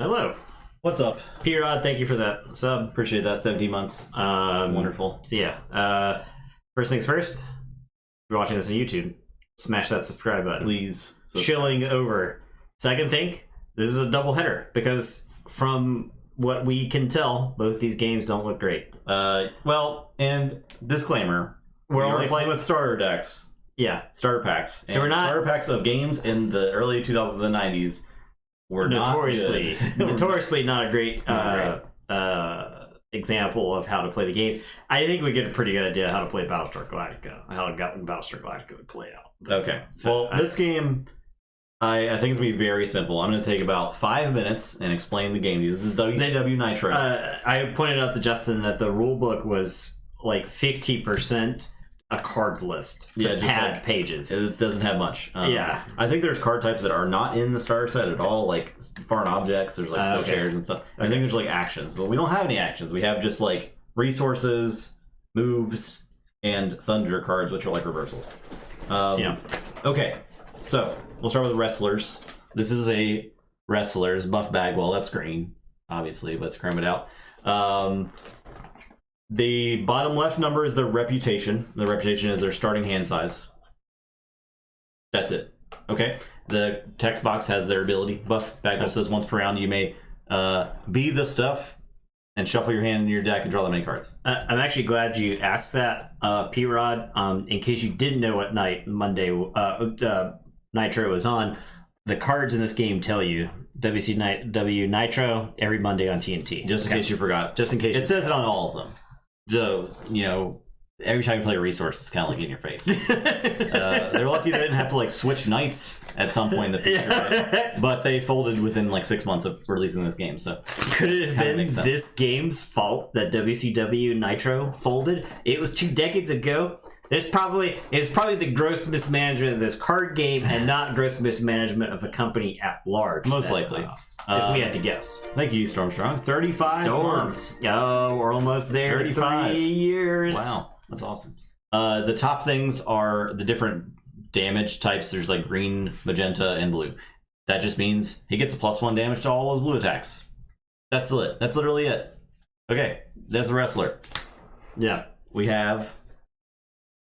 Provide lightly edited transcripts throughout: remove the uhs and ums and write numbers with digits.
Hello. What's up? P-Rod, thank you for that sub. Appreciate that. 17 months. Wonderful. So yeah, first things first, if you're watching this on YouTube, smash that subscribe button. Please. Chilling over. Second thing, this is a double header because from what we can tell, both these games don't look great. Well, and disclaimer, We're we only are playing with starter decks, Yeah. starter packs. So we're not- starter packs of games in the early 2000s and 90s were notoriously not good. notoriously not a great example of how to play the game. I think we get a pretty good idea how to play Battlestar Galactica, how Battlestar Galactica would play out. Okay. So well, this game, I think it's going to be very simple. I'm going to take about 5 minutes and explain the game. This is WCW Nitro. I pointed out to Justin that the rule book was like 50% a card list to pad pages. It doesn't have much. Yeah. I think there's card types that are not in the starter set at all, like foreign objects. There's like still chairs and stuff. I think there's like actions, but we don't have any actions. We have just like resources, moves, and thunder cards, which are like reversals. Okay, so we'll start with the wrestlers. This is a wrestlers buff bag. Well, that's green, obviously, but let's cram it out. The bottom left number is their reputation. The reputation is their starting hand size. That's it. Okay. The text box has their ability buff. Bagwell says once per round you may be the stuff and shuffle your hand in your deck and draw that many cards. I'm actually glad you asked that, P-Rod. In case you didn't know what night Monday Nitro was on, the cards in this game tell you WCW Nitro every Monday on TNT. Just in case you forgot. Just in case. It says it on all of them. So, you know, every time you play a resource, it's kind of like in your face. They're lucky they didn't have to like switch nights at some point in the future. Right? But they folded within like 6 months of releasing this game. So could it have been this game's fault that WCW Nitro folded? It was 2 decades ago. It's probably the gross mismanagement of this card game and not gross mismanagement of the company at large. Most likely. If we had to guess. Thank you, Stormstrong. 35 months. Oh, we're almost there. 35 3 years. Wow, that's awesome. The top things are the different damage types. There's like green, magenta, and blue. That just means he gets a +1 damage to all his blue attacks. That's it. That's literally it. Okay, that's a wrestler. Yeah. We have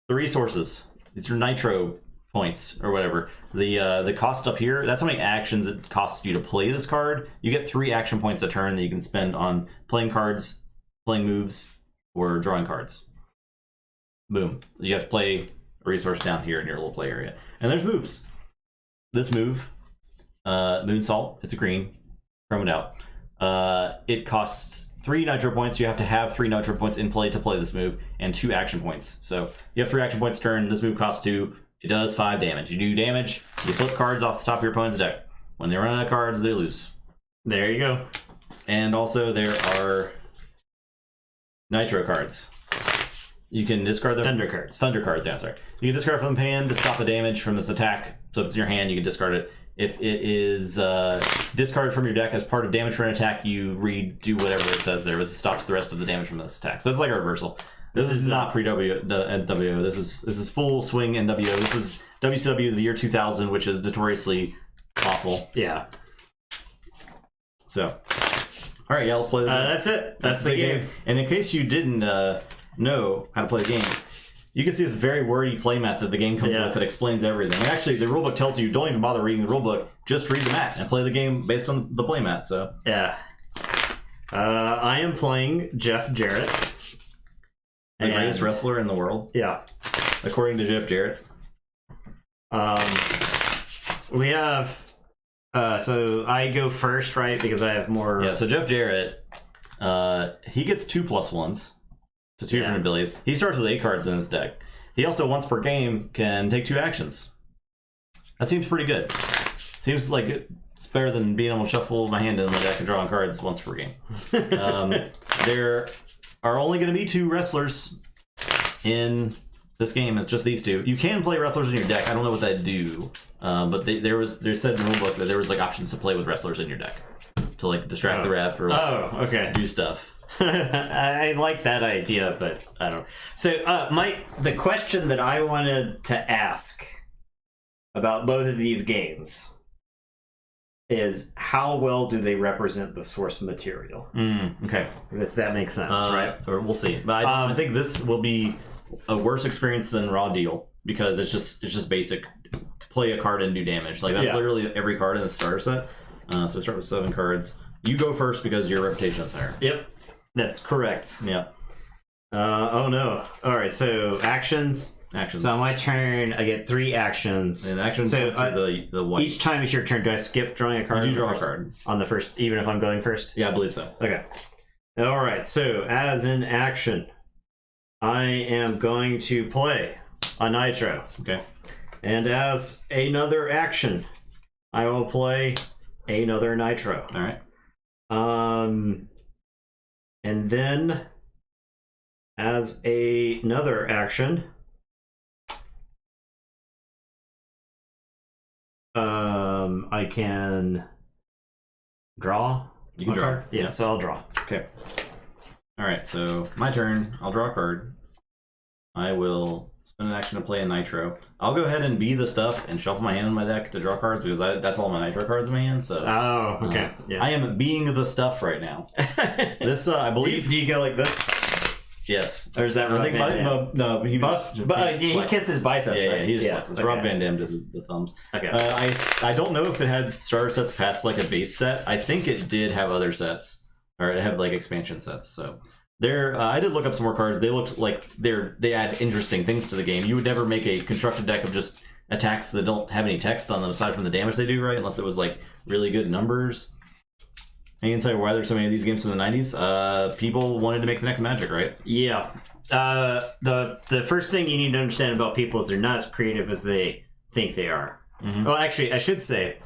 the resources. It's your Nitro points or whatever. The cost up here, that's how many actions it costs you to play this card. You get 3 action points a turn that you can spend on playing cards, playing moves, or drawing cards. Boom. You have to play a resource down here in your little play area. And there's moves. This move, Moonsault, it's a green. Chrome it out. It costs 3 Nitro points. You have to have 3 Nitro points in play to play this move, and 2 action points. So you have 3 action points a turn. This move costs 2. It does 5 damage. You do damage, you flip cards off the top of your opponent's deck. When they run out of cards, they lose. There you go. And also there are Nitro cards. You can discard the Thunder cards. Thunder cards, yeah, sorry. You can discard from the hand to stop the damage from this attack. So if it's in your hand, you can discard it. If it is discarded from your deck as part of damage for an attack, you redo whatever it says there. It stops the rest of the damage from this attack. So it's like a reversal. This is not pre-NWO. This is full swing NWO. This is WCW of the year 2000, which is notoriously awful. Yeah. So, all right, yeah, let's play the game. That's it. That's the game. And in case you didn't know how to play the game, you can see this very wordy playmat that the game comes with that explains everything. And actually, the rulebook tells you don't even bother reading the rulebook. Just read the mat and play the game based on the playmat. So yeah. I am playing Jeff Jarrett. The greatest wrestler in the world. Yeah. According to Jeff Jarrett. We have... so I go first, right? Because I have more... Yeah, so Jeff Jarrett, he gets 2 +1s. So 2 different abilities. He starts with 8 cards in his deck. He also, once per game, can take 2 actions. That seems pretty good. Seems like it's better than being able to shuffle my hand in the deck and draw on cards once per game. There are only going to be 2 wrestlers in this game. It's just these 2. You can play wrestlers in your deck. I don't know what that do, but they said in the rulebook that there was like options to play with wrestlers in your deck to like distract the ref or like, do stuff. I like that idea, but I don't. So the question that I wanted to ask about both of these games is how well do they represent the source material? Okay. If that makes sense, right? Or we'll see. But I think this will be a worse experience than Raw Deal because it's just basic. Play a card and do damage. Like that's literally every card in the starter set. So we start with 7 cards. You go first because your reputation is higher. Yep, that's correct. Yeah. Oh no. All right. So actions. So on my turn, I get 3 actions. And actions. So the white. Each time it's your turn, do I skip drawing a card? You do draw a card on the first, even if I'm going first. Yeah, I believe so. Okay. All right. So as an action, I am going to play a Nitro. Okay. And as another action, I will play another Nitro. All right. And then as another action, I can draw. You can draw. Card? Yeah, so I'll draw. Okay. All right. So my turn. I'll draw a card. I will spend an action to play a Nitro. I'll go ahead and be the stuff and shuffle my hand in my deck to draw cards because that's all my Nitro cards in my hand. So. Oh, okay. Yeah. I am being the stuff right now. This, I believe. Do you go like this? Yes. Or is that Rob Van Dam? No, he kissed his biceps. Yeah, right? he just flexes. Rob Van Dam did the thumbs. Okay. I don't know if it had starter sets past like a base set. I think it did have other sets, or it had like expansion sets. So there, I did look up some more cards. They looked like they add interesting things to the game. You would never make a constructed deck of just attacks that don't have any text on them aside from the damage they do, right? Unless it was like really good numbers. Any insight why there's so many of these games from the 90s? People wanted to make the next Magic, right? Yeah. The first thing you need to understand about people is they're not as creative as they think they are. Mm-hmm. Well, actually, I should say,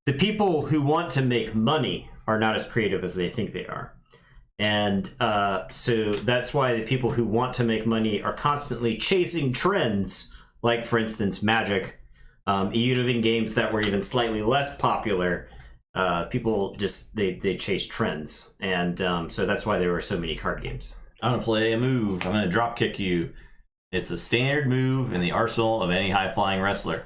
the people who want to make money are not as creative as they think they are. And so that's why the people who want to make money are constantly chasing trends, like, for instance, Magic. Even games that were even slightly less popular, people just they chase trends, and so that's why there were so many card games. I'm gonna play a move. I'm gonna drop kick you. It's a standard move in the arsenal of any high flying wrestler.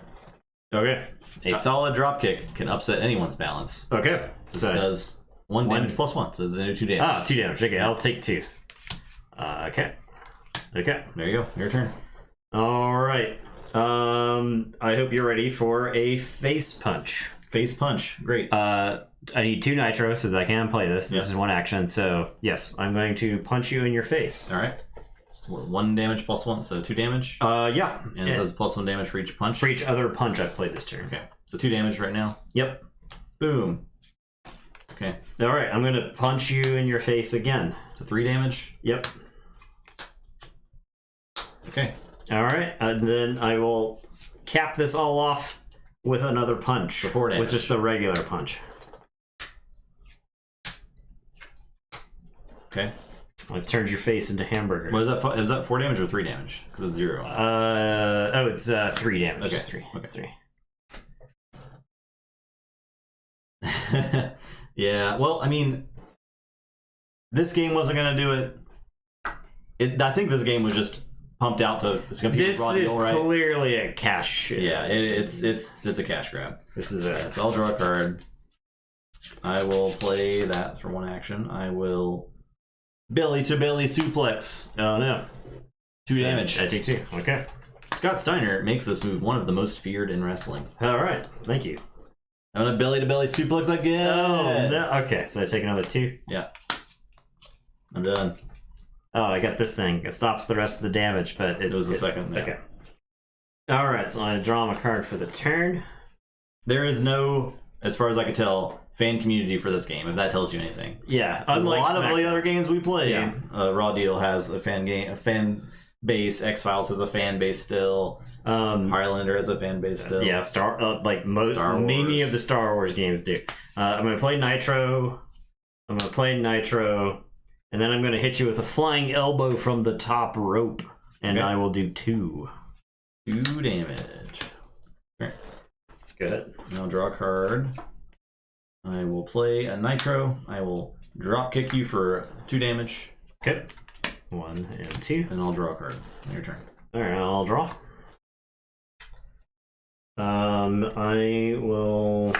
Okay. A solid drop kick can upset anyone's balance. Okay. This does 1 damage plus 1, so it's 2 damage. Ah, 2 damage. Okay, I'll take 2. Okay. Okay. There you go. Your turn. All right. I hope you're ready for a face punch. Face punch. Great. I need 2 Nitro so that I can play this. This is 1 action, so yes, I'm going to punch you in your face. All right. So 1 damage plus 1, so 2 damage? Yeah. And it says plus 1 damage for each punch? For each other punch I've played this turn. Okay. So 2 damage right now? Yep. Boom. Okay. All right, I'm going to punch you in your face again. So 3 damage? Yep. Okay. All right, and then I will cap this all off with another punch. For 4 damage. With just the regular punch. Okay. I've turned your face into hamburger. What is that? Is that 4 damage or 3 damage? Because it's 0. It's 3 damage. Okay. It's 3. Okay. It's 3. Yeah, well, I mean, this game wasn't going to do it. I think this game was just pumped out to compete this with Raw Deal, right? This is clearly a cash shit. Yeah, it's a cash grab. This is it. So I'll draw a card. I will play that for 1 action. I will belly to belly suplex. Oh no. 2 damage. I take 2. Okay. Scott Steiner makes this move one of the most feared in wrestling. All right. Thank you. I'm gonna belly to belly suplex again. Oh no. Okay, so I take another 2. Yeah. I'm done. Oh, I got this thing. It stops the rest of the damage, but it was the second. Yeah. Okay. All right, so I draw my card for the turn. There is no, as far as I can tell, fan community for this game. If that tells you anything. Yeah, unlike a lot of the other games we play. Yeah. Raw Deal has a fan base. X-Files has a fan base still. Highlander has a fan base still. Yeah, many of the Star Wars games do. I'm gonna play Nitro. And then I'm going to hit you with a flying elbow from the top rope. And I will do 2. 2 damage. Okay. Good. And I'll draw a card. I will play a Nitro. I will drop kick you for 2 damage. Okay. 1 and 2. And I'll draw a card. Your turn. Alright, I'll draw. I will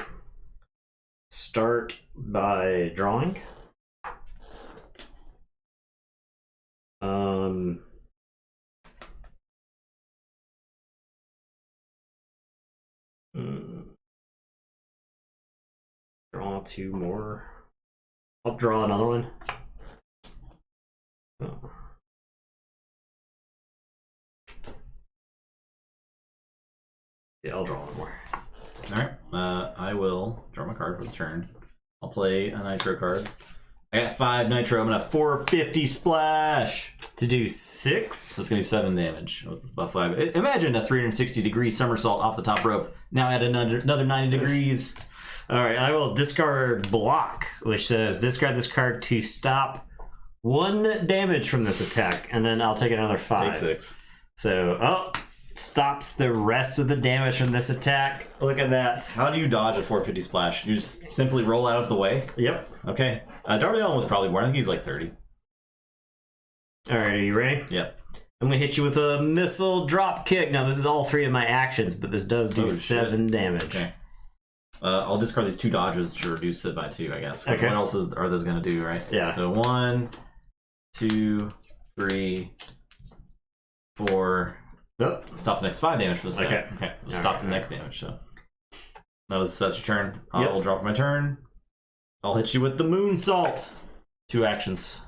by drawing. Draw 2 more. I'll draw another one. Oh. Yeah, I'll draw one more. Alright, I will draw my card for the turn. I'll play a Nitro card. I got 5 Nitro. I'm gonna 450 splash To do 6? So it's gonna be 7 damage with about 5. Imagine a 360-degree somersault off the top rope. Now add another 90 degrees. Alright, I will discard block, which says discard this card to stop 1 damage from this attack, and then I'll take another 5. Take 6. So, stops the rest of the damage from this attack. Look at that. How do you dodge a 450 splash? You just simply roll out of the way? Yep. Okay. Darby Allin was probably more. I think he's like 30. Alright, are you ready? Yep. I'm gonna hit you with a missile drop kick. Now, this is all 3 of my actions, but this does do 7 damage. Okay. I'll discard these 2 dodges to reduce it by 2, I guess. Okay. What else are those going to do, right? Yeah. So 1, 2, 3, 4. Oh. Stop the next 5 damage for this. Okay. Okay. Stop the next damage. So that's your turn. I'll draw for my turn. I'll hit you with the moonsault. 2 actions.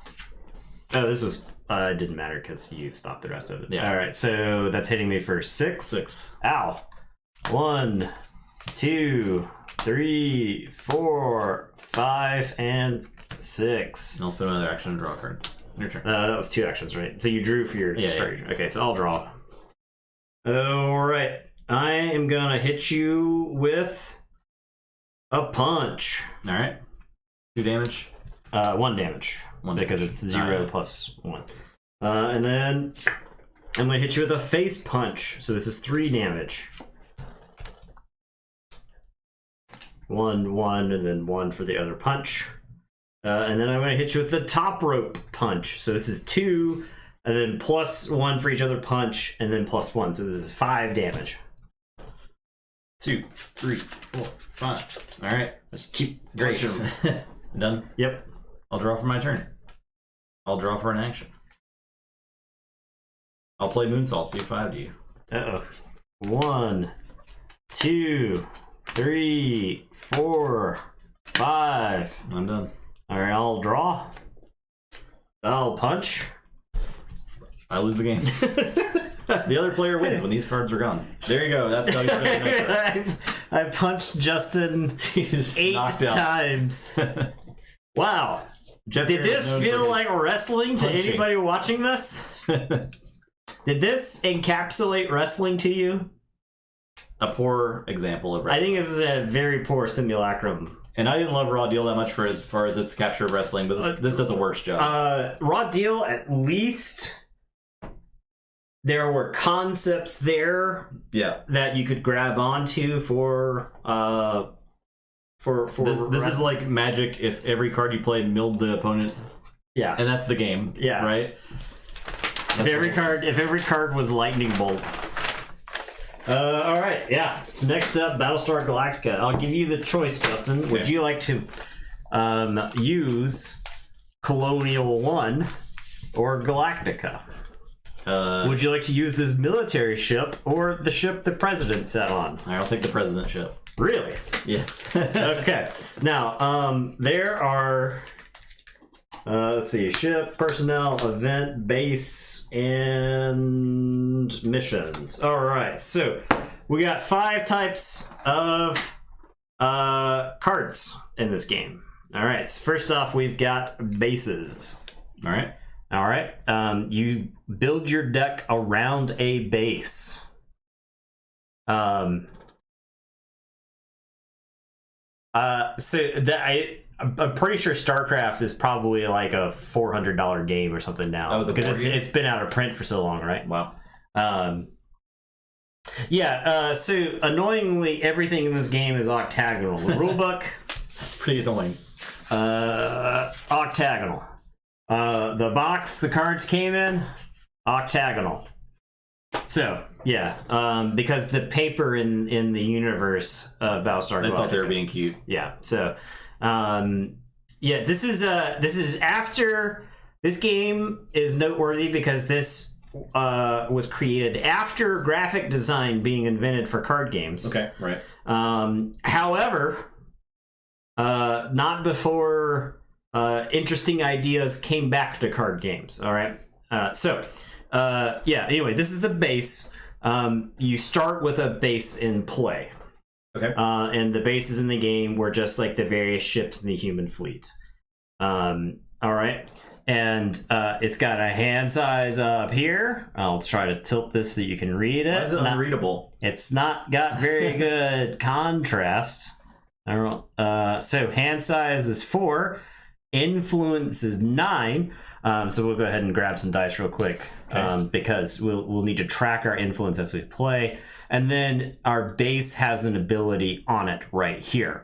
Oh, this was didn't matter because you stopped the rest of it. Yeah. All right, so that's hitting me for 6. 6. Ow. 1, 2, 3, 4, 5, and 6. I'll spend another action and draw a card. Your turn. That was 2 actions, right? So you drew for your start. Okay, so I'll draw. All right, I am gonna hit you with a punch. All right. 2 damage. 1 damage. 1 because damage. it's 0 plus 1. And then I'm gonna hit you with a face punch. So this is 3 damage. 1, 1, and then 1 for the other punch. And then I'm going to hit you with the top rope punch. So this is 2, and then plus 1 for each other punch, and then plus 1. So this is 5 damage. 2, 3, 4, 5. All right. Let's keep Great. Done? Yep. I'll draw for my turn. I'll draw for an action. I'll play moonsault. See 5 to you. Uh-oh. 1, 2, 3, 4, 5. I'm done. All right, I'll draw. I'll punch. I lose the game. The other player wins when these cards are gone. There you go. That's how you play. I punched Justin 8 times. Wow. Did this feel like wrestling to anybody watching this? Did this encapsulate wrestling to you? A poor example of wrestling. I think this is a very poor simulacrum. And I didn't love Raw Deal that much for as far as its capture of wrestling, but this does a worse job. Raw Deal, at least there were concepts there that you could grab onto for this is like Magic if every card you play milled the opponent. Yeah. And that's the game. Yeah. Right? If every card was Lightning Bolt. All right, yeah. So next up, Battlestar Galactica. I'll give you the choice, Justin. Okay. Would you like to use Colonial 1 or Galactica? Would you like to use this military ship or the ship the president sat on? I'll take the president ship. Really? Yes. Okay. Now, there are... let's see, ship, personnel, event, base, and missions. All right, so we got 5 types of cards in this game. All right, so first off, we've got bases. All right. You build your deck around a base. I'm pretty sure StarCraft is probably like a $400 game or something now. Oh, because it's been out of print for so long, right? Wow. So annoyingly, everything in this game is octagonal. The rulebook, that's pretty annoying. Octagonal. The box the cards came in, octagonal. So yeah, because the paper in the universe of Battlestar Galactica, they thought they were being cute. Yeah. So Yeah, this is after. This game is noteworthy because this was created after graphic design being invented for card games. Okay, right. However, not before interesting ideas came back to card games. All right. Anyway, this is the base. You start with a base in play. Okay. And the bases in the game were just like the various ships in the human fleet. All right. And it's got a hand size up here. I'll try to tilt this so you can read it. Why is it unreadable? It's not got very good contrast. I don't know. So hand size is 4. Influence is 9. So we'll go ahead and grab some dice real quick, because we'll need to track our influence as we play. And then our base has an ability on it right here.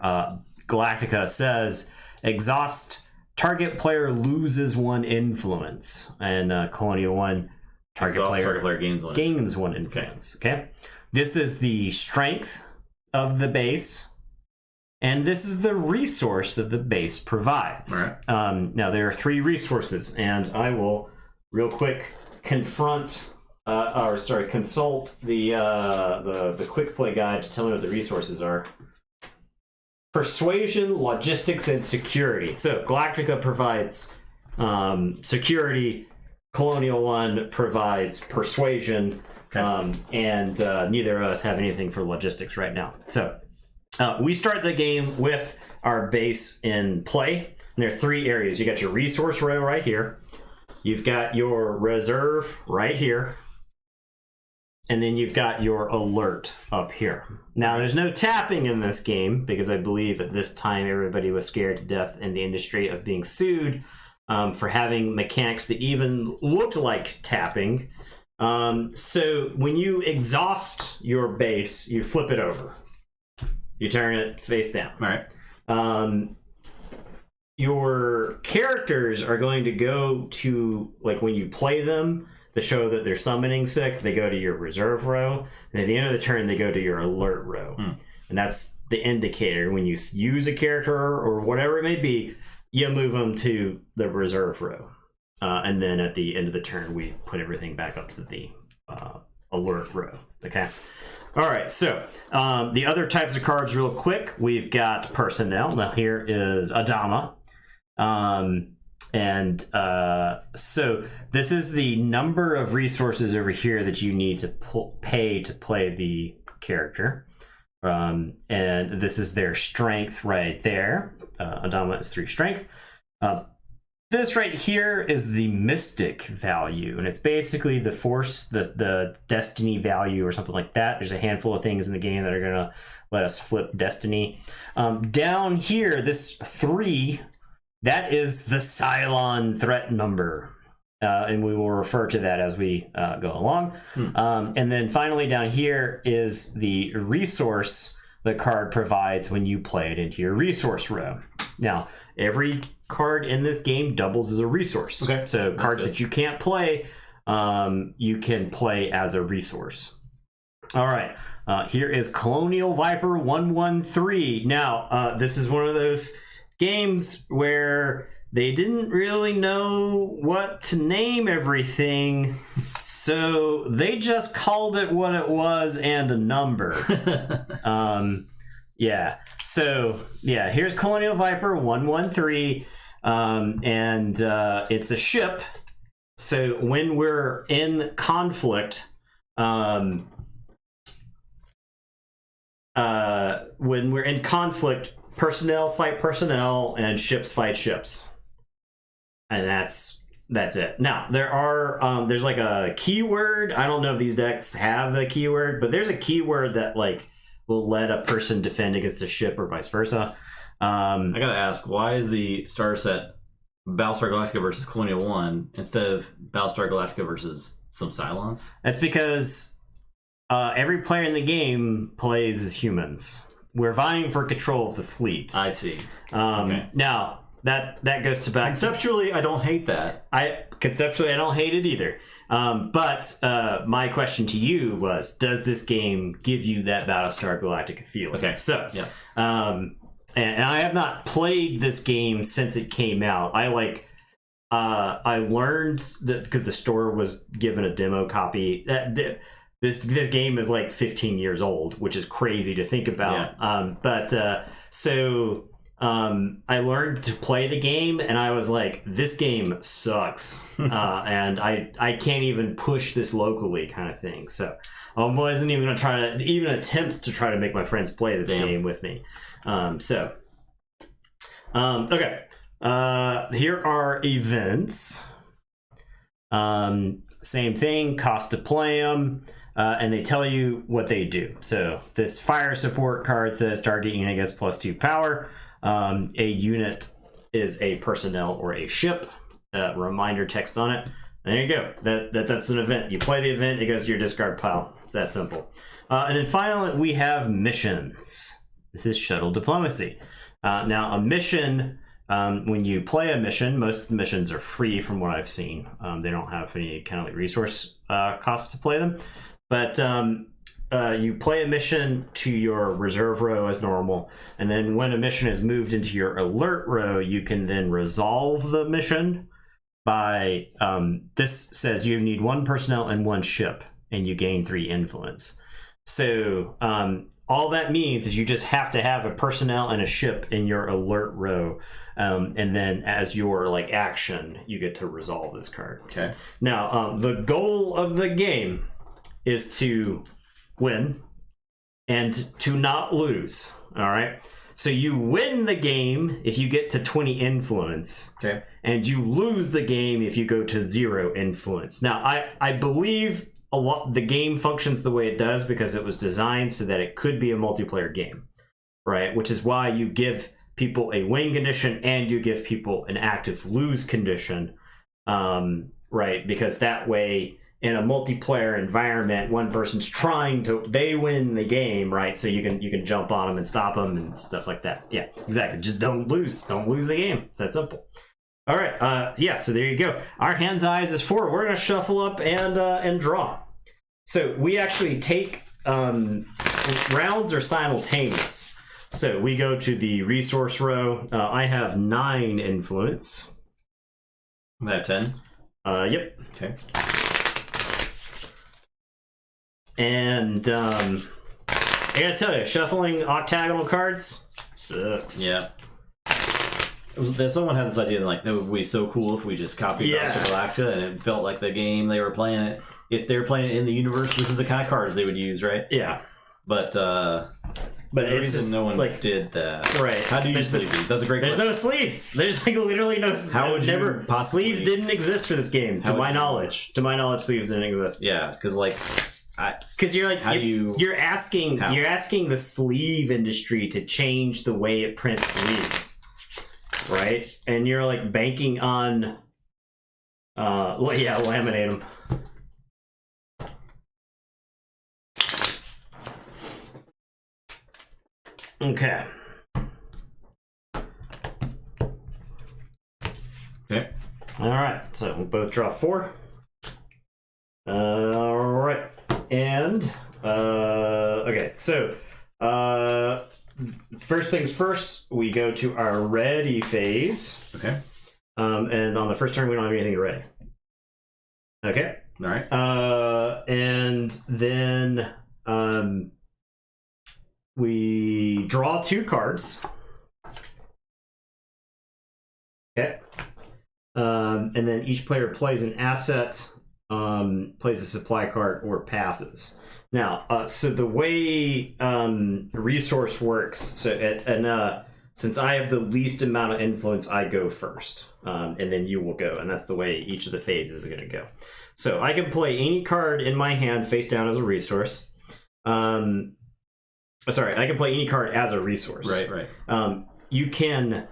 Galactica says, exhaust target player loses 1 influence. And Colonial 1, target player gains 1 influence. Okay. This is the strength of the base. And this is the resource that the base provides. All right. Now, there are 3 resources, and I will real quick consult the quick play guide to tell me what the resources are. Persuasion, logistics, and security. So Galactica provides security. Colonial 1 provides persuasion. And neither of us have anything for logistics right now. So we start the game with our base in play. And there are 3 areas. You got your resource row right here. You've got your reserve right here. And then you've got your alert up here. Now, there's no tapping in this game because I believe at this time everybody was scared to death in the industry of being sued for having mechanics that even looked like tapping. So when you exhaust your base, you flip it over. You turn it face down. All right. Your characters are going to go to, like, when you play them, to show that they're summoning sick, they go to your reserve row. And at the end of the turn, they go to your alert row. And that's the indicator. When you use a character or whatever it may be, you move them to the reserve row. And then at the end of the turn, we put everything back up to the alert row. Okay. All right. So the other types of cards real quick. We've got personnel. Now here is Adama. So this is the number of resources over here that you need to pay to play the character. And this is their strength right there. Adama is 3 strength. This right here is the mystic value, and it's basically the force, the destiny value or something like that. There's a handful of things in the game that are going to let us flip destiny. Down here, this 3, that is the Cylon threat number. And we will refer to that as we go along. And then finally down here is the resource the card provides when you play it into your resource row. Now, every card in this game doubles as a resource. Okay. So cards that you can't play, you can play as a resource. All right. Here is Colonial Viper 113. Now, this is one of those games where they didn't really know what to name everything, so they just called it what it was and a number. Yeah. So, yeah, here's Colonial Viper 113, and it's a ship. So when we're in conflict, personnel fight personnel and ships fight ships. And that's it. Now, there's like a keyword. I don't know if these decks have the keyword, but there's a keyword that like will let a person defend against a ship or vice versa. I gotta ask, why is the starter set Battlestar Galactica versus Colonial 1 instead of Battlestar Galactica versus some Cylons? That's because every player in the game plays as humans. We're vying for control of the fleet. I see. Okay. Now, that goes to back. Conceptually, I don't hate that. I don't hate it either. But my question to you was, does this game give you that Battlestar Galactica feeling? Okay. So, yeah. and I have not played this game since it came out. I learned that because the store was given a demo copy. This game is like 15 years old, which is crazy to think about. Yeah. I learned to play the game, and I was like, this game sucks, and I can't even push this locally, kind of thing. So I wasn't even going to try to even attempt to try to make my friends play this game with me. Okay. Here are events. Same thing, cost to play them. And they tell you what they do. So this fire support card says target unit gets +2 power. A unit is a personnel or a ship. Reminder text on it. And there you go. That's an event. You play the event, it goes to your discard pile. It's that simple. And then finally, we have missions. This is shuttle diplomacy. Now, a mission, when you play a mission, most of the missions are free from what I've seen. They don't have any kind of like resource costs to play them. But you play a mission to your reserve row as normal, and then when a mission is moved into your alert row, you can then resolve the mission by, this says you need 1 personnel and 1 ship, and you gain 3 influence. So all that means is you just have to have a personnel and a ship in your alert row, and then as your like action, you get to resolve this card. Okay. Now, the goal of the game is to win and to not lose. All right. So you win the game if you get to 20 influence. Okay. And you lose the game if you go to 0 influence. Now, I believe the game functions the way it does because it was designed so that it could be a multiplayer game, right? Which is why you give people a win condition and you give people an active lose condition, right? Because that way, in a multiplayer environment, one person's they win the game, right? So you can jump on them and stop them and stuff like that. Yeah, exactly. Just don't lose the game. It's that simple. All right. So there you go. Our hand size is 4. We're gonna shuffle up and draw. So we actually take rounds are simultaneous. So we go to the resource row. I have 9 influence. I have 10. Yep. Okay. And I gotta tell you, shuffling octagonal cards sucks. Yeah. Someone had this idea like it would be so cool if we just copied Galactica, and it felt like the game they were playing it. If they were playing it in the universe, this is the kind of cards they would use, right? Yeah. But it's just no one did that. Right. How do you sleeve these? That's a great question. There's no sleeves. There's like literally no. How would you possibly... Sleeves didn't exist for this game, to my knowledge. To my knowledge, sleeves didn't exist. Yeah, because like. Because you're like you're asking the sleeve industry to change the way it prints sleeves, right? And you're like banking on, laminate them. Okay. Okay. All right. So we'll both draw 4. All right. And okay, so first things first, we go to our ready phase. Okay. And on the first turn, we don't have anything ready. Okay. All right. And then we draw 2 cards. Okay. And then each player plays an asset. Plays a supply card or passes. Now, so the way resource works, so since I have the least amount of influence, I go first, and then you will go, and that's the way each of the phases are going to go. So I can play any card in my hand face down as a resource. I can play any card as a resource. Right. You can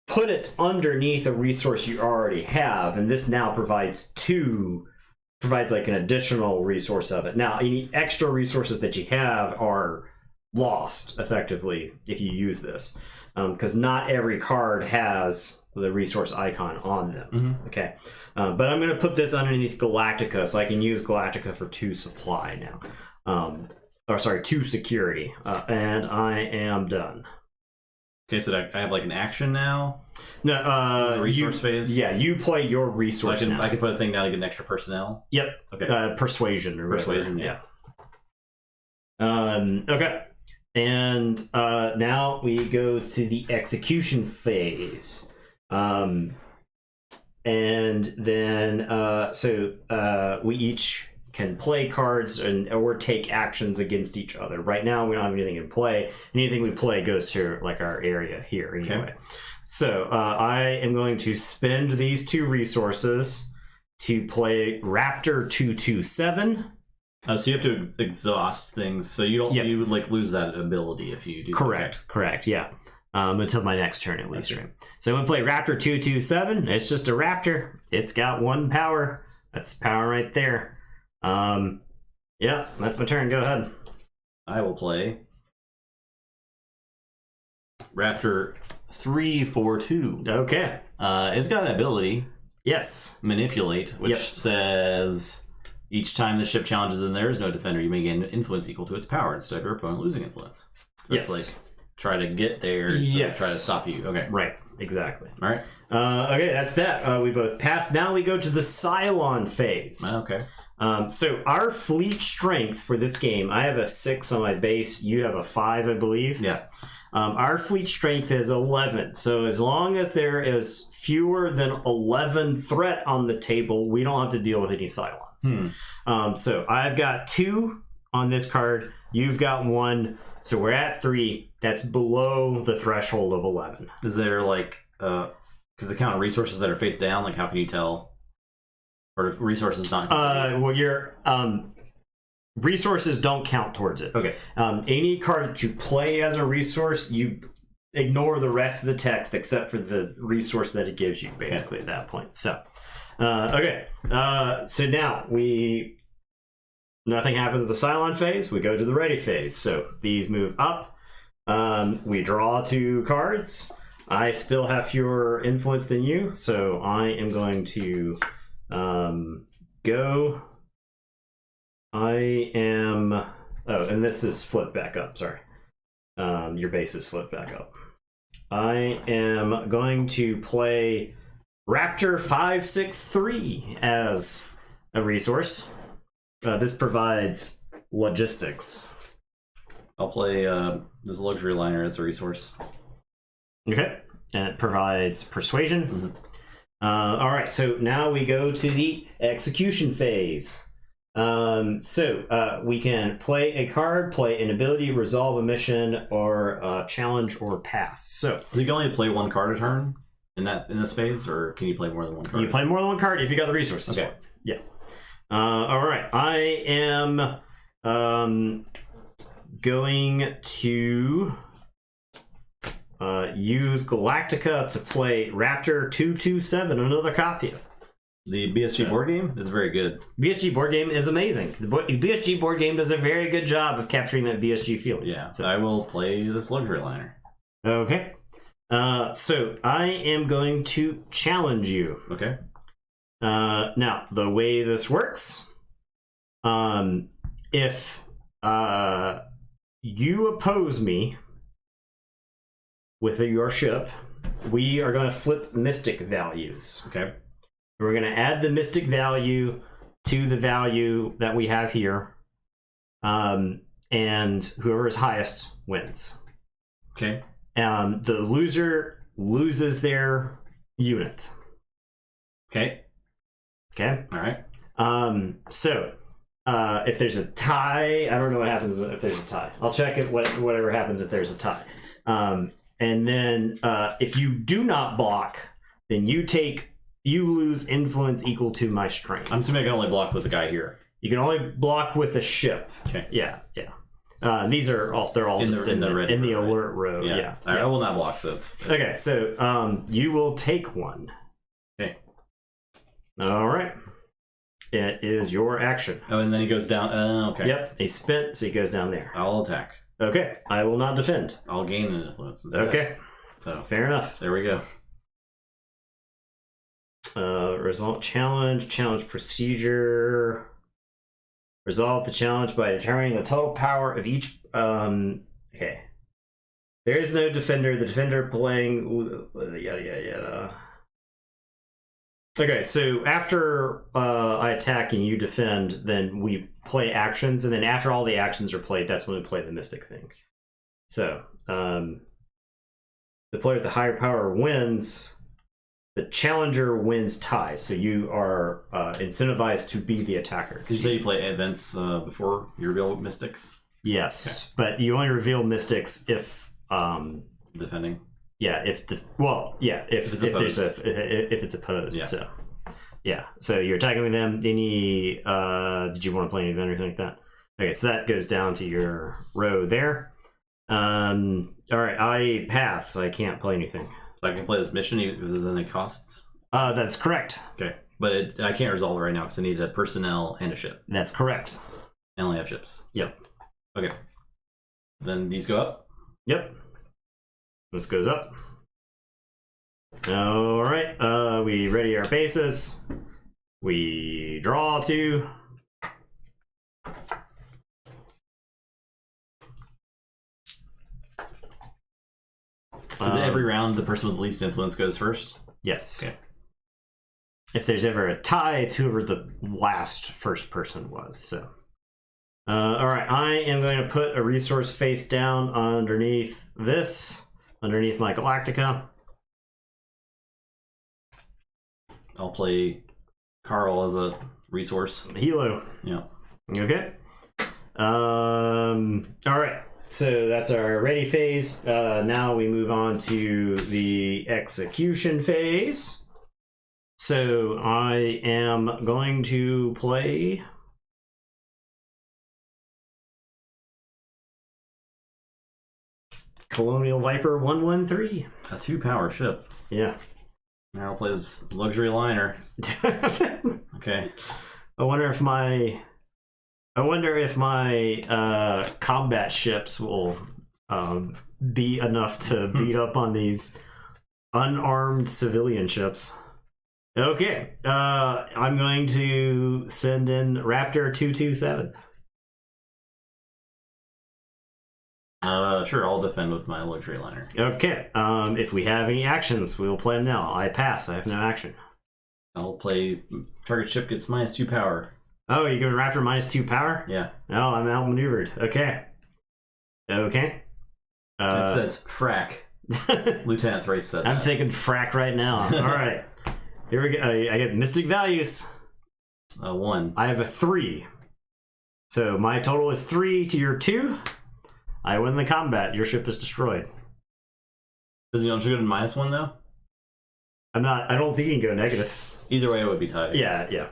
put it underneath a resource you already have, and this now provides like an additional resource of it. Now, any extra resources that you have are lost effectively if you use this, because not every card has the resource icon on them. Mm-hmm. Okay, but I'm going to put this underneath Galactica, so I can use Galactica for 2 supply now, 2 security, and I am done. Okay, so I have like an action now. No, This is a resource phase. Yeah, you play your resource. So now. I can put a thing down to get an extra personnel. Yep. Okay. Persuasion or Persuasion. Whatever. Yeah. Okay. And now we go to the execution phase. And then we each can play cards or take actions against each other. Right now we don't have anything in play. Anything we play goes to like our area here anyway. Okay. So I am going to spend these 2 resources to play Raptor 227. So you have to exhaust things, so you don't you would like lose that ability if you do. Correct, yeah. Until my next turn at least. Right? So I'm going to play Raptor 227. It's just a raptor. It's got 1 power. That's power right there. Yeah, that's my turn. Go ahead. I will play Raptor 342. Okay. It's got an ability. Yes. Manipulate, which says each time the ship challenges and there is no defender, you may gain influence equal to its power instead of your opponent losing influence. So it's like try to get there instead of try to stop you. Okay. Right. Exactly. All right. Okay, that's that. We both passed. Now we go to the Cylon phase. Okay. So our fleet strength for this game, I have a 6 on my base. You have a 5, I believe. Yeah. Our fleet strength is 11. So as long as there is fewer than 11 threat on the table, we don't have to deal with any Cylons. So I've got 2 on this card. You've got 1. So we're at 3. That's below the threshold of 11. Is there like, because the count of resources that are face down, like how can you tell? Or if resources not... well, your resources don't count towards it. Okay. Any card that you play as a resource, you ignore the rest of the text except for the resource that it gives you, basically, at that point. So, okay. So now nothing happens at the Cylon phase. We go to the ready phase. So these move up. We draw 2 cards. I still have fewer influence than you, so I am going to... go. I am... Oh, and this is flipped back up, sorry. Your base is flipped back up. I am going to play Raptor 563 as a resource. This provides logistics. I'll play this luxury liner as a resource. Okay. And it provides persuasion. All right, so now we go to the execution phase. We can play a card, play an ability, resolve a mission, or challenge or pass. So you can only play 1 card a turn in this phase, or can you play more than 1 card? You play more than 1 card if you got the resources. Okay. Yeah. All right, I am going to use Galactica to play Raptor 227, another copy. The BSG board game is very good. BSG board game is amazing. The BSG board game does a very good job of capturing that BSG feeling. Yeah, so I will play this luxury liner. Okay. So I am going to challenge you. Okay. Now, the way this works, if you oppose me with your ship, we are going to flip mystic values. Okay. We're going to add the mystic value to the value that we have here, and whoever is highest wins. Okay. The loser loses their unit. Okay. Okay. All right. If there's a tie, I don't know what happens if there's a tie. I'll check it. Whatever happens if there's a tie. And then if you do not block, then you lose influence equal to my strength. I'm assuming I can only block with the guy here. You can only block with a ship. Okay. Yeah. These are all just in the alert row. Yeah. I will not block those. Okay, so you will take 1. Okay. All right. It is your action. Oh, and then he goes down. Okay. Yep, he's spent, so he goes down there. I'll attack. Okay, I will not defend. I'll gain an influence instead. Okay. So fair enough. There we go. Result challenge procedure. Resolve the challenge by determining the total power of each. Okay. There is no defender. The defender playing yada yada yada. Okay, so after I attack and you defend, then we play actions, and then after all the actions are played, that's when we play the Mystic thing. So, the player with the higher power wins. The challenger wins tie, so you are incentivized to be the attacker. Did you say you play events before you reveal Mystics? Yes, okay. But you only reveal Mystics if defending. Yeah, if it's opposed. Yeah. So yeah, so you're attacking with them. Any did you want to play any event or anything like that? Okay, so that goes down to your row there. All right, I pass. I can't play anything. So I can play this mission because there's any costs. That's correct. Okay, but I can't resolve it right now because I need a personnel and a ship. That's correct. I only have ships. Yep. Okay. Then these go up. Yep. This goes up. All right. We ready our bases. We draw 2. Is it every round the person with the least influence goes first? Yes. Okay. If there's ever a tie, it's whoever the last first person was. So. All right. I am going to put a resource face down underneath this. Underneath my Galactica. I'll play Carl as a resource. Hilo. Yeah. Okay. All right. So that's our ready phase. Now we move on to the execution phase. So I am going to play... Colonial Viper 113. A 2-power ship. Yeah. Now I'll play this luxury liner. Okay. I wonder if my combat ships will be enough to beat up on these unarmed civilian ships. Okay. I'm going to send in Raptor 227. Sure, I'll defend with my luxury liner. Okay. If we have any actions, we will play them now. I pass. I have no action. I'll play target ship gets -2 power. Oh, you're giving Raptor -2 power? Yeah. Oh, I'm outmaneuvered. Okay. Okay. It says frack. Lieutenant Thrace said I'm that. thinking frack right now. All right. Here we go. I get mystic values. 1. I have a 3. So my total is 3 to your 2. I win the combat. Your ship is destroyed. Does he go to -1 though? I don't think you can go negative. Either way, it would be tied. Yeah, yeah.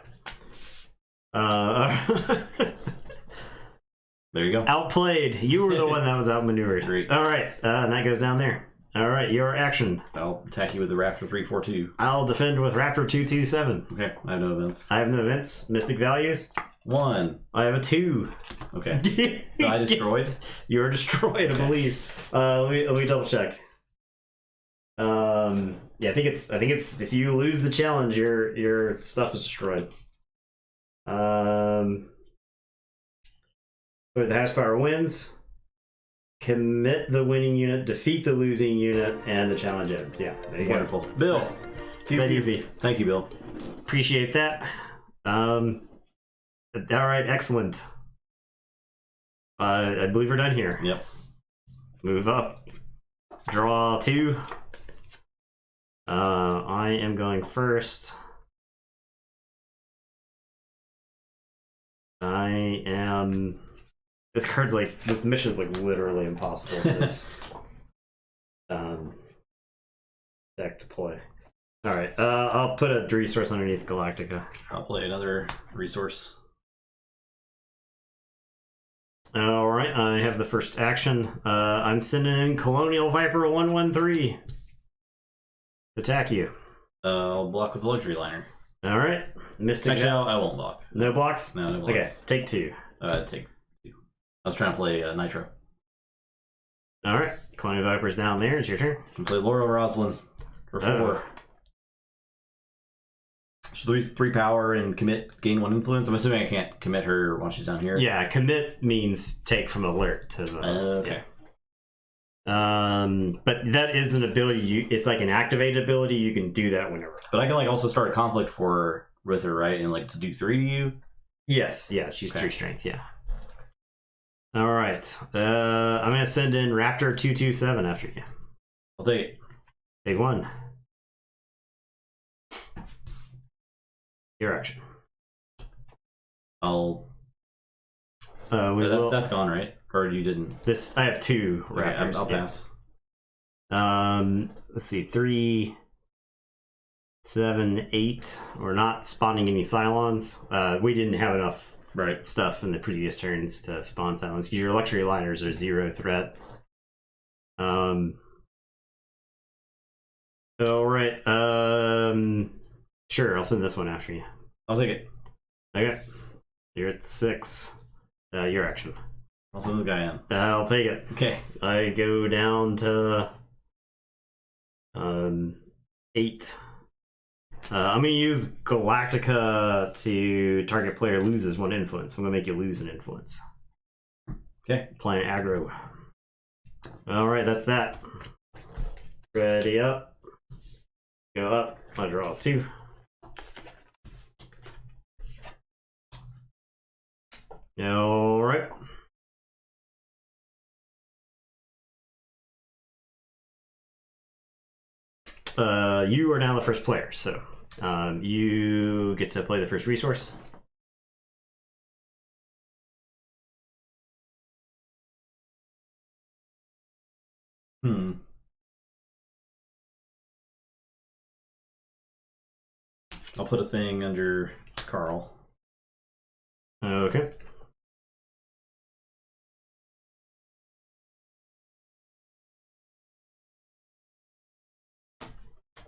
There you go. Outplayed. You were the one that was outmaneuvered. Great. All right, and that goes down there. All right, your action. I'll attack you with the Raptor 342. I'll defend with Raptor 227. Okay, I have no events. I have no events. Mystic values. 1. I have a 2. Okay. I destroyed? You're destroyed, I believe. Let me double check. Yeah, I think it's if you lose the challenge, your stuff is destroyed. The highest power wins. Commit the winning unit, defeat the losing unit, and the challenge ends. Yeah, there you Wonderful. go. Bill. It's that easy. Thank you, Bill. Appreciate that. All right, excellent. I believe we're done here. Yep. Move up. Draw 2. I am going first. I am... This card's like... This mission's like literally impossible for this deck to play. Alright, I'll put a resource underneath Galactica. I'll play another resource. Alright, I have the first action. I'm sending in Colonial Viper 113 to attack you. I'll block with the luxury liner. Alright, Mystic. Actually, I won't block. No blocks? No, no blocks. Okay, so take 2. Take 2. I was trying to play Nitro. Alright, Colonial Viper's down there. It's your turn. I can play Laura Roslin for 4. So 3 power and commit, gain 1 influence. I'm assuming I can't commit her while she's down here. Yeah, commit means take from alert to the... Okay. But that is an ability. It's like an activated ability. You can do that whenever. But I can like also start a conflict with her, right? And like to do 3 to you. Yes, yeah, she's 3 strength. Yeah. All right. I'm gonna send in Raptor 227 after you. I'll take it. Take 1. Your action. That's gone, right? Or you didn't? This I have 2 Raptors. Okay, I'll pass. Let's see, 3, 7, 8. We're not spawning any Cylons. We didn't have enough stuff in the previous turns to spawn Cylons. Your luxury liners are 0 threat. All right. Sure, I'll send this one after you. I'll take it. Okay. You're at 6. Your action. I'll send this guy in. I'll take it. Okay. I go down to 8. I'm gonna use Galactica to target player loses 1 influence. I'm gonna make you lose an influence. Okay. Playing aggro. All right, that's that. Ready up. Go up. I draw 2. All right. You are now the first player, so you get to play the first resource. I'll put a thing under Carl. Okay.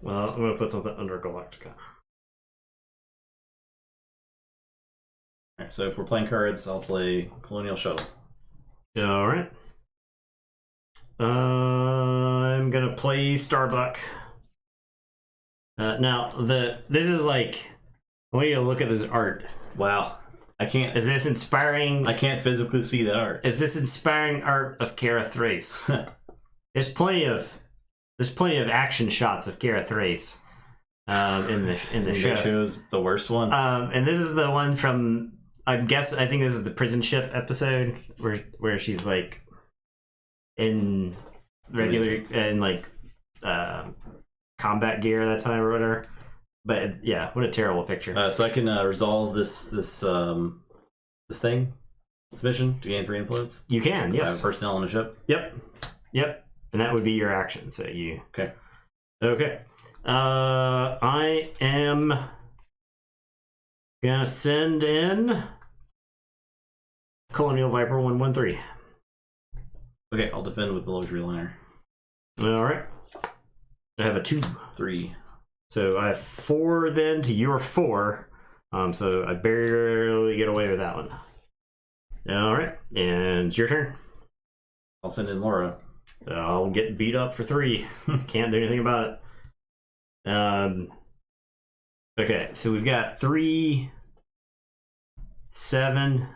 Well, I'm going to put something under Galactica. Alright, so if we're playing cards, I'll play Colonial Shuttle. Alright. I'm going to play Starbuck. Now, this is like... I want you to look at this art. Wow. I can't... Is this inspiring... I can't physically see that art. Is this inspiring art of Kara Thrace? There's plenty of action shots of Kara Thrace in the show. That shows the worst one. And this is the one from I think this is the prison ship episode where she's like in regular and like combat gear that time or whatever. But yeah, what a terrible picture. So I can resolve this thing, this mission to gain 3 influence. You can, yes. I have personnel on the ship. Yep. And that would be your action. So you okay. I am gonna send in Colonial Viper 113. Okay, I'll defend with the luxury liner. All right. I have a 2. 3. So I have 4 then to your 4. So I barely get away with that one. All right, and it's your turn. I'll send in Laura. I'll get beat up for 3. Can't do anything about it. Okay, so we've got 3, 7,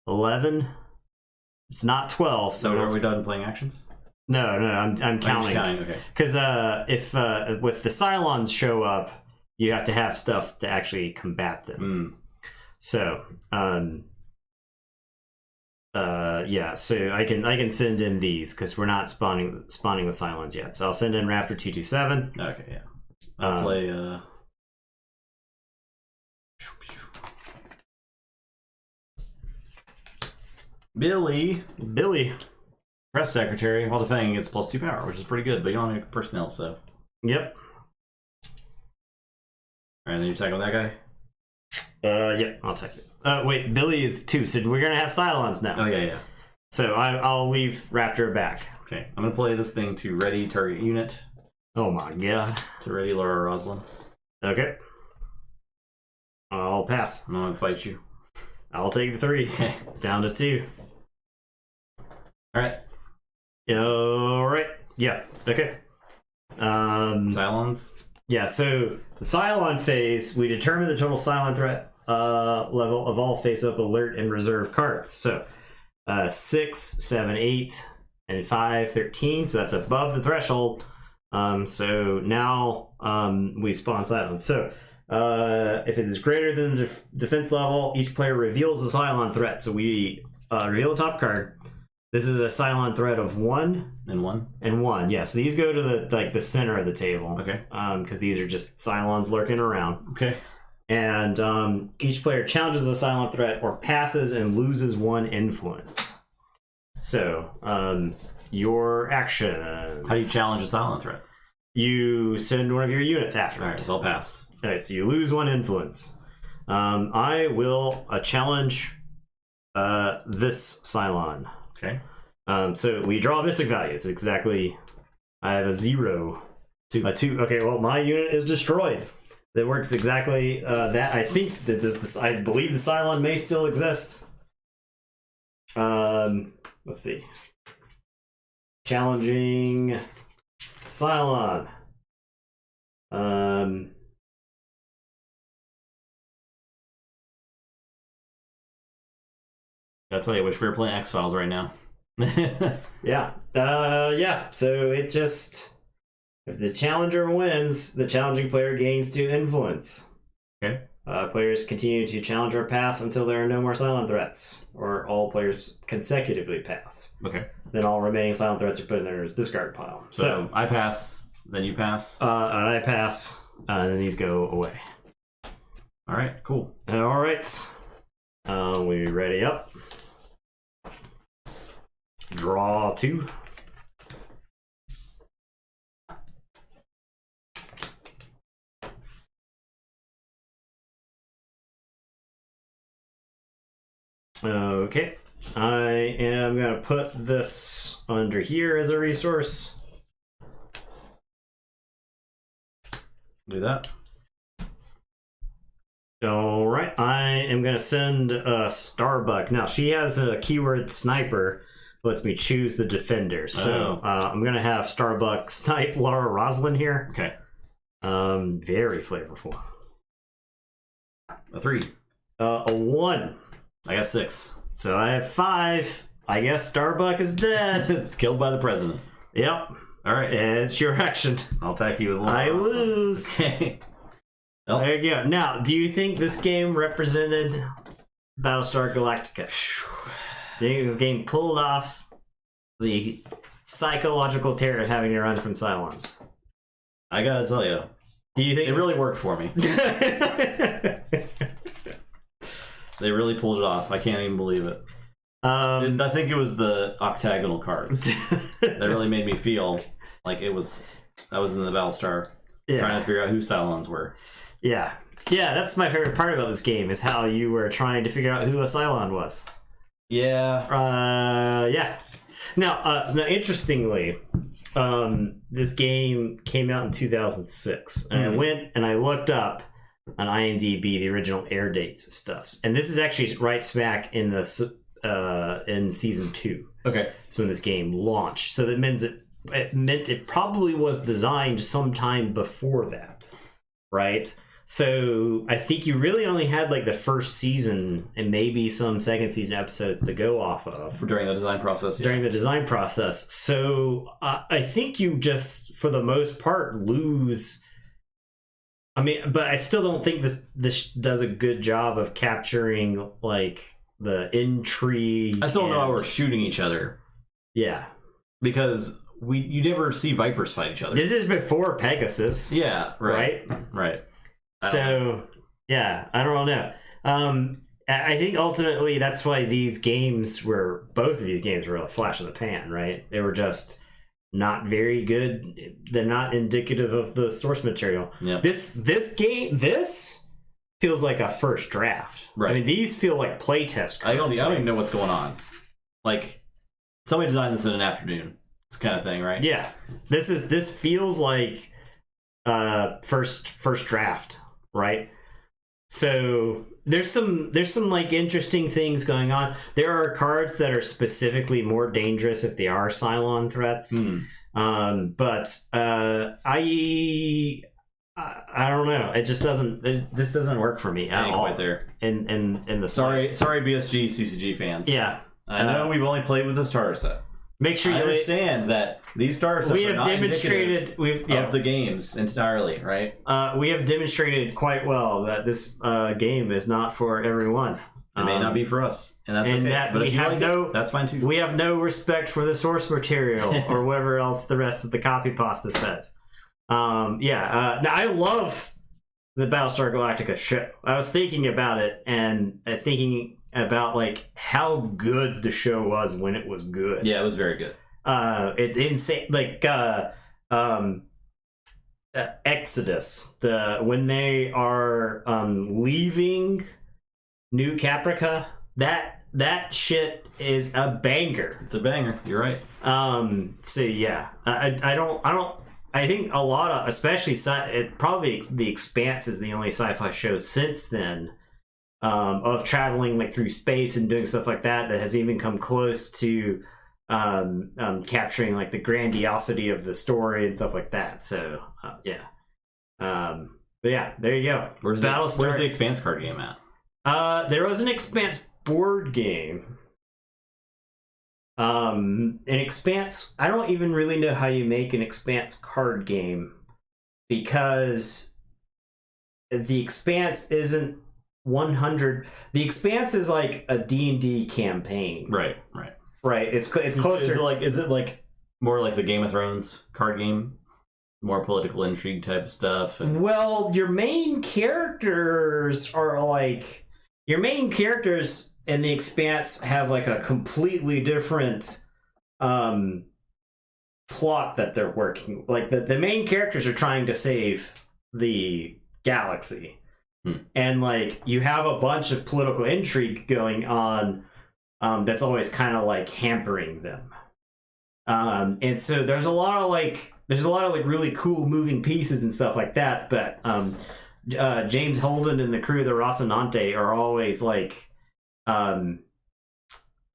11. It's not 12. So are we done playing actions? No, I'm counting. Okay. Because if with the Cylons show up, you have to have stuff to actually combat them. So yeah, so I can send in these because we're not spawning the Cylons yet. So I'll send in Raptor 227. Okay, yeah. I'll play Billy, press secretary. While defending, gets +2 power, which is pretty good. But you don't have any personnel, so. Yep. All right, then you attack on that guy. Yep, I'll take it. Wait, Billy is 2, so we're gonna have Cylons now. Oh yeah. So I'll leave Raptor back. Okay, I'm gonna play this thing to ready target unit. Oh my god. To ready Laura Roslin. Okay. I'll pass. I'm gonna fight you. I'll take the 3. Okay. Down to 2. Alright. Alright. Yeah. Okay. Cylons? Yeah, so the Cylon phase, we determine the total Cylon threat level of all face-up, alert, and reserve cards. So 6, 7, 8, and 5, 13. So that's above the threshold. So now we spawn Cylon. So if it is greater than the defense level, each player reveals a Cylon threat. So we reveal the top card. This is a Cylon threat of 1 and 1 and 1. Yeah, so these go to the center of the table. Okay. Because these are just Cylons lurking around. Okay. And each player challenges a Cylon threat or passes and loses 1 influence. So your action. How do you challenge a Cylon threat? You send one of your units after All right, it. so I'll pass. All right, so you lose 1 influence. I will challenge this Cylon. Okay. So we draw mystic values. Exactly. I have a 0. 2. A 2. Okay, well, my unit is destroyed. That works exactly that. I think that I believe the Cylon may still exist. Let's see. Challenging Cylon. I'll tell you, I wish we were playing X-Files right now. Yeah. Yeah. So it just, if the challenger wins, the challenging player gains 2 influence. Okay. Players continue to challenge or pass until there are no more Cylon threats, or all players consecutively pass. Okay. Then all remaining Cylon threats are put in their discard pile. So I pass, then you pass. And I pass, and then these go away. All right, cool. All right. We ready up. Draw 2. Okay. I am going to put this under here as a resource. Do that. All right. I am going to send Starbuck. Now, she has a keyword sniper. Lets me choose the defender. So I'm going to have Starbuck snipe Laura Roslin here. Okay. Very flavorful. A 3. A 1. I got 6. So I have 5. I guess Starbuck is dead. It's killed by the president. Yep. All right. It's your action. I'll attack you with Laura I Roslin. lose. Okay. Well, There you go. Now, do you think this game represented Battlestar Galactica? Do you think this game pulled off the psychological terror of having to run from Cylons? I gotta tell you, Do you think it really worked for me. They really pulled it off. I can't even believe it. I think it was the octagonal cards that really made me feel like I was in the Battlestar trying to figure out who Cylons were. Yeah. Yeah, that's my favorite part about this game, is how you were trying to figure out who a Cylon was. Yeah. Yeah. Now, interestingly, this game came out in 2006, and I went and I looked up on IMDb the original air dates of stuff, and this is actually right smack in the in season 2. Okay. So when this game launched, so that means it meant it probably was designed sometime before that, right? So I think you really only had like the first season and maybe some second season episodes to go off of During the design process. Yeah. during the design process. So I think you just, for the most part, lose. I mean, but I still don't think this does a good job of capturing like the intrigue. I still don't know how we're shooting each other. Yeah. Because you never see Vipers fight each other. This is before Pegasus. Yeah, right. So, yeah, I don't know. I think ultimately that's why both of these games were a flash in the pan, right? They were just not very good. They're not indicative of the source material. Yep. This feels like a first draft. Right. I mean, these feel like playtest cards. I don't even know what's going on. Like, somebody designed this in an afternoon. This kind of thing, right? Yeah. This feels like first draft, right? So there's some like interesting things going on. There are cards that are specifically more dangerous if they are Cylon threats. But I don't know. It just doesn't. This doesn't work for me at all. Quite there. In the sorry slides. BSG CCG fans. Yeah. I know we've only played with the starter set. Make sure you understand that these star sets are not demonstrated of the games entirely, right? We have demonstrated quite well that this game is not for everyone. It may not be for us, and that's okay. That but we if you have like no, that's fine too. We have no respect for the source material or whatever else the rest of the copy pasta says. Now I love the Battlestar Galactica show. I was thinking about it and thinking about like how good the show was when it was good. Yeah, it was very good. It's insane. Like Exodus, when they are leaving New Caprica, that shit is a banger. It's a banger. You're right. So yeah, I think a lot of, especially probably The Expanse is the only sci-fi show since then of traveling like through space and doing stuff like that has even come close to capturing like the grandiosity of the story and stuff like that. So yeah, but yeah, there you go. Where's the Expanse card game at? There was an Expanse board game. An Expanse, I don't even really know how you make an Expanse card game, because the Expanse isn't 100. The Expanse is like a D&D campaign. Right. It's closer. Is it like more like the Game of Thrones card game? More political intrigue type of stuff? Well, your main characters in the Expanse have like a completely different plot that they're working. Like the main characters are trying to save the galaxy, and like you have a bunch of political intrigue going on that's always kind of like hampering them. And so there's a lot of really cool moving pieces and stuff like that. But James Holden and the crew of the Rocinante are always like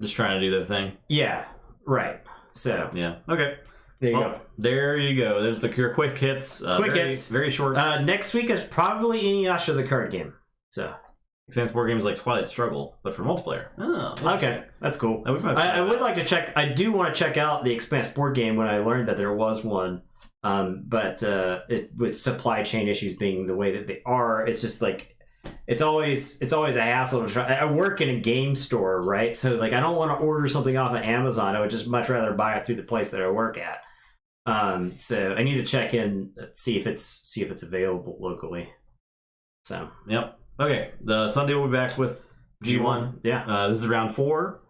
just trying to do their thing. Yeah, right. So yeah, okay. There you go. There you go. There's your quick hits. Hits. Very short. Next week is probably Inuyasha the card game. So Expanse board games like Twilight Struggle, but for multiplayer. Oh, okay, that's cool. I would like to check. I do want to check out the Expanse board game when I learned that there was one. But with supply chain issues being the way that they are, it's just like it's always a hassle to try. I work in a game store, right? So like I don't want to order something off of Amazon. I would just much rather buy it through the place that I work at. So I need to check in, see if it's available locally. So yep. Okay. The Sunday we'll be back with G1. Yeah. This is round 4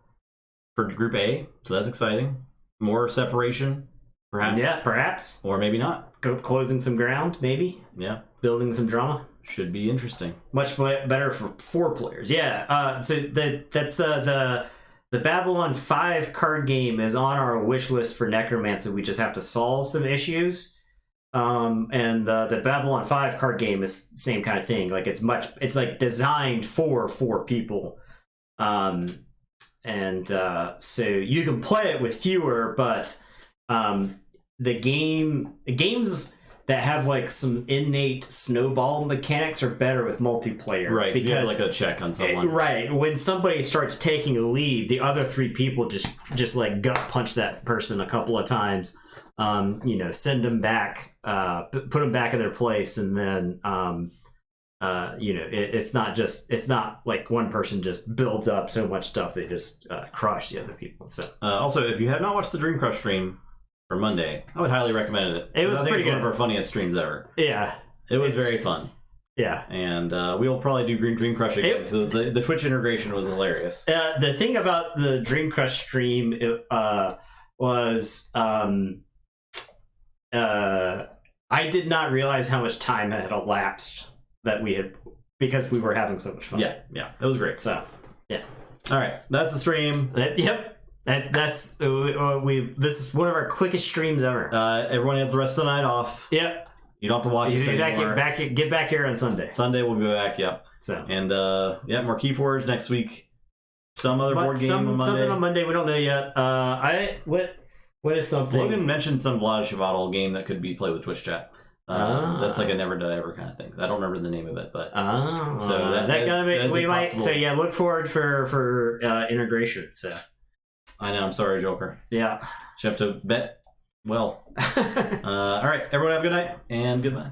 for Group A, so that's exciting. More separation, perhaps. Yeah, perhaps. Or maybe not. Closing some ground, maybe. Yeah. Building some drama. Should be interesting. Much better for 4 players. Yeah. So that's the Babylon 5 card game is on our wish list for Necromancy. We just have to solve some issues. And the Babylon 5 card game is the same kind of thing. Like it's like designed for 4 people. So you can play it with fewer, but the games that have like some innate snowball mechanics are better with multiplayer. Right, because you have like a check on someone. Right. When somebody starts taking a lead, the other 3 people just like gut punch that person a couple of times. Send them back, put them back in their place, and then it's not like one person just builds up so much stuff they just crush the other people. So also, if you have not watched the Dream Crush stream for Monday, I would highly recommend it. It was pretty good. One of our funniest streams ever. Yeah, it was very fun. Yeah, and we'll probably do Dream Crush again. So the Twitch integration was hilarious. The thing about the Dream Crush stream was I did not realize how much time had elapsed because we were having so much fun. Yeah, it was great. So, yeah. All right, that's the stream. Yep. This is one of our quickest streams ever. Everyone has the rest of the night off. Yep. You don't have to watch this anymore. Get back here on Sunday. Sunday we'll be back. Yep. So and more Keyforge next week. Some other board game on Monday. Something on Monday we don't know yet. What is something? Logan mentioned some Vlad Chvátil game that could be played with Twitch chat. That's like a never done ever kind of thing. I don't remember the name of it, but look forward for integration. So I know. I'm sorry, Joker. Yeah. You have to bet well. All right. Everyone have a good night and goodbye.